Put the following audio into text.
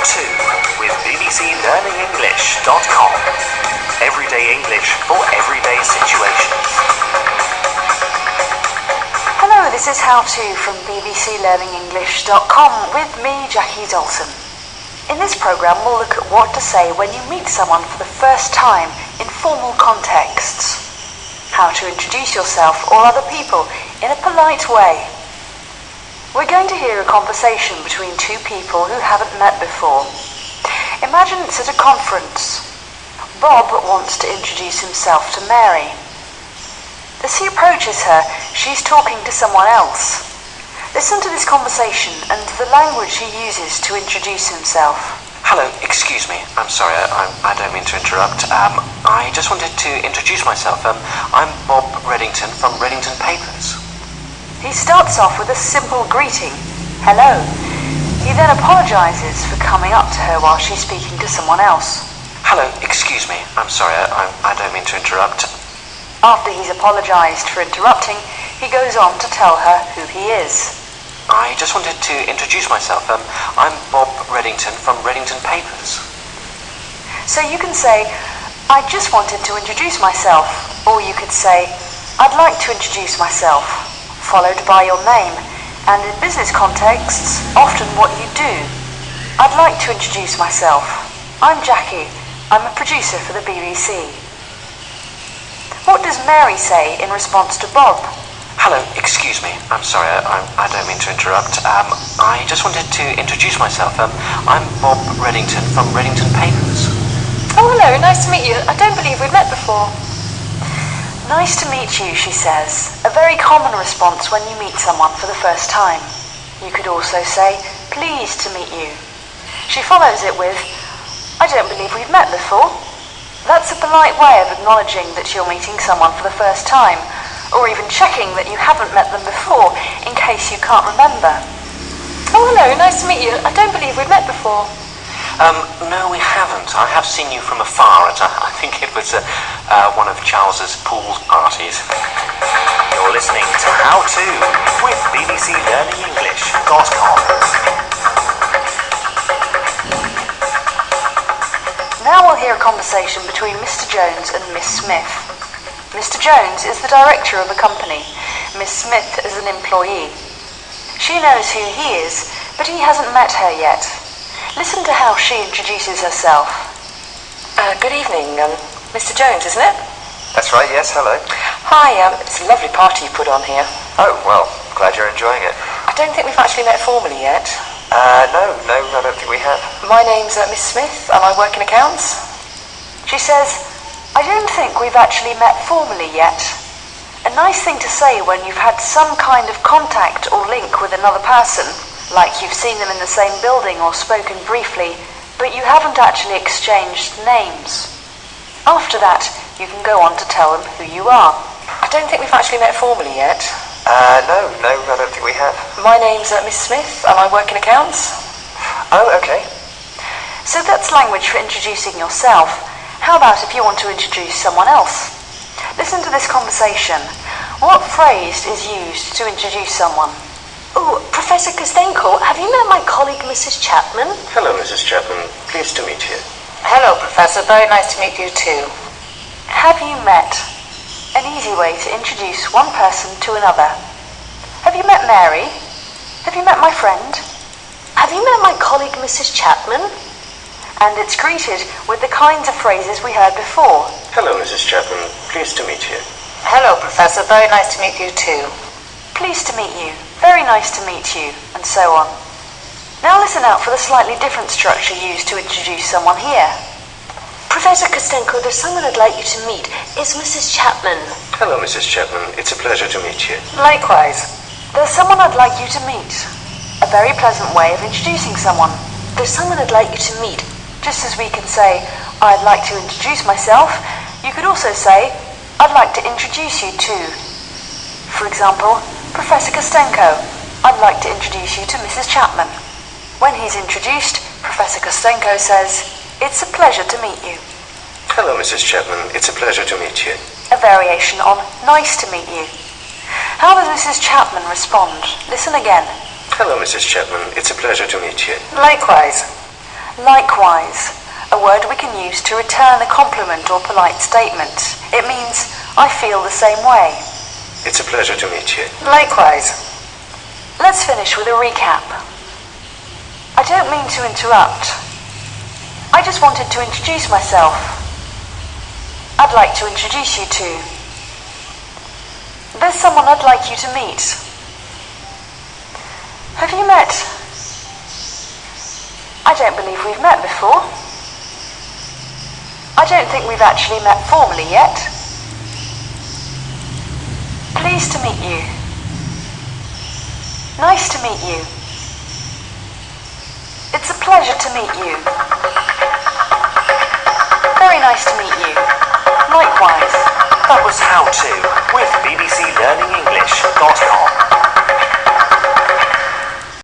How To with bbclearningenglish.com. Everyday English for everyday situations. Hello, this is How To from bbclearningenglish.com with me, Jackie Dalton. In this programme, we'll look at what to say when you meet someone for the first time in formal contexts. How to introduce yourself or other people in a polite way. We're going to hear a conversation between two people who haven't met before. Imagine it's at a conference. Bob wants to introduce himself to Mary. As he approaches her, she's talking to someone else. Listen to this conversation and the language he uses to introduce himself. Hello, excuse me. I'm sorry, I don't mean to interrupt. I just wanted to introduce myself. I'm Bob Reddington from Reddington Papers. He starts off with a simple greeting, hello. He then apologises for coming up to her while she's speaking to someone else. Hello, excuse me. I'm sorry, I don't mean to interrupt. After he's apologised for interrupting, he goes on to tell her who he is. I just wanted to introduce myself. I'm Bob Reddington from Reddington Papers. So you can say, I just wanted to introduce myself, or you could say, I'd like to introduce myself, followed by your name, and in business contexts, often what you do. I'd like to introduce myself. I'm Jackie. I'm a producer for the BBC. What does Mary say in response to Bob? Hello, excuse me. I'm sorry, I don't mean to interrupt. I just wanted to introduce myself. I'm Bob Reddington from Reddington Papers. Oh, hello, nice to meet you. I don't believe we've met before. Nice to meet you, she says, a very common response when you meet someone for the first time. You could also say, pleased to meet you. She follows it with, I don't believe we've met before. That's a polite way of acknowledging that you're meeting someone for the first time, or even checking that you haven't met them before in case you can't remember. Oh, hello, nice to meet you. I don't believe we've met before. No, we haven't. I have seen you from afar at, I think it was one of Charles's pool parties. You're listening to How To with bbclearningenglish.com. Now we'll hear a conversation between Mr. Jones and Miss Smith. Mr. Jones is the director of a company. Miss Smith is an employee. She knows who he is, but he hasn't met her yet. Listen to how she introduces herself. Good evening, Mr. Jones, isn't it? That's right, yes, hello. Hi, it's a lovely party you put on here. Oh, well, glad you're enjoying it. I don't think we've actually met formally yet. No, I don't think we have. My name's Miss Smith, and I work in accounts. She says, I don't think we've actually met formally yet. A nice thing to say when you've had some kind of contact or link with another person, like you've seen them in the same building or spoken briefly, but you haven't actually exchanged names. After that, you can go on to tell them who you are. I don't think we've actually met formally yet. No, I don't think we have. My name's Miss Smith, and I work in accounts. Oh, okay. So that's language for introducing yourself. How about if you want to introduce someone else? Listen to this conversation. What phrase is used to introduce someone? Oh, Professor Kostenko, have you met my colleague, Mrs. Chapman? Hello, Mrs. Chapman. Pleased to meet you. Hello, Professor. Very nice to meet you too. Have you met? An easy way to introduce one person to another. Have you met Mary? Have you met my friend? Have you met my colleague, Mrs. Chapman? And it's greeted with the kinds of phrases we heard before. Hello, Mrs. Chapman. Pleased to meet you. Hello, Professor. Very nice to meet you too. Pleased to meet you. Very nice to meet you, and so on. Now listen out for the slightly different structure used to introduce someone here. Professor Kostenko, there's someone I'd like you to meet. It's Mrs. Chapman. Hello, Mrs. Chapman. It's a pleasure to meet you. Likewise. There's someone I'd like you to meet. A very pleasant way of introducing someone. There's someone I'd like you to meet. Just as we can say, I'd like to introduce myself, you could also say, I'd like to introduce you to. For example, Professor Kostenko, I'd like to introduce you to Mrs. Chapman. When he's introduced, Professor Kostenko says, it's a pleasure to meet you. Hello, Mrs. Chapman. It's a pleasure to meet you. A variation on nice to meet you. How does Mrs. Chapman respond? Listen again. Hello, Mrs. Chapman. It's a pleasure to meet you. Likewise. Likewise, a word we can use to return a compliment or polite statement. It means, I feel the same way. It's a pleasure to meet you. Likewise. Let's finish with a recap. I don't mean to interrupt. I just wanted to introduce myself. I'd like to introduce you to. There's someone I'd like you to meet. Have you met? I don't believe we've met before. I don't think we've actually met formally yet. Pleased to meet you. Nice to meet you. It's a pleasure to meet you. Very nice to meet you. Likewise. That was How To with BBCLearningEnglish.com.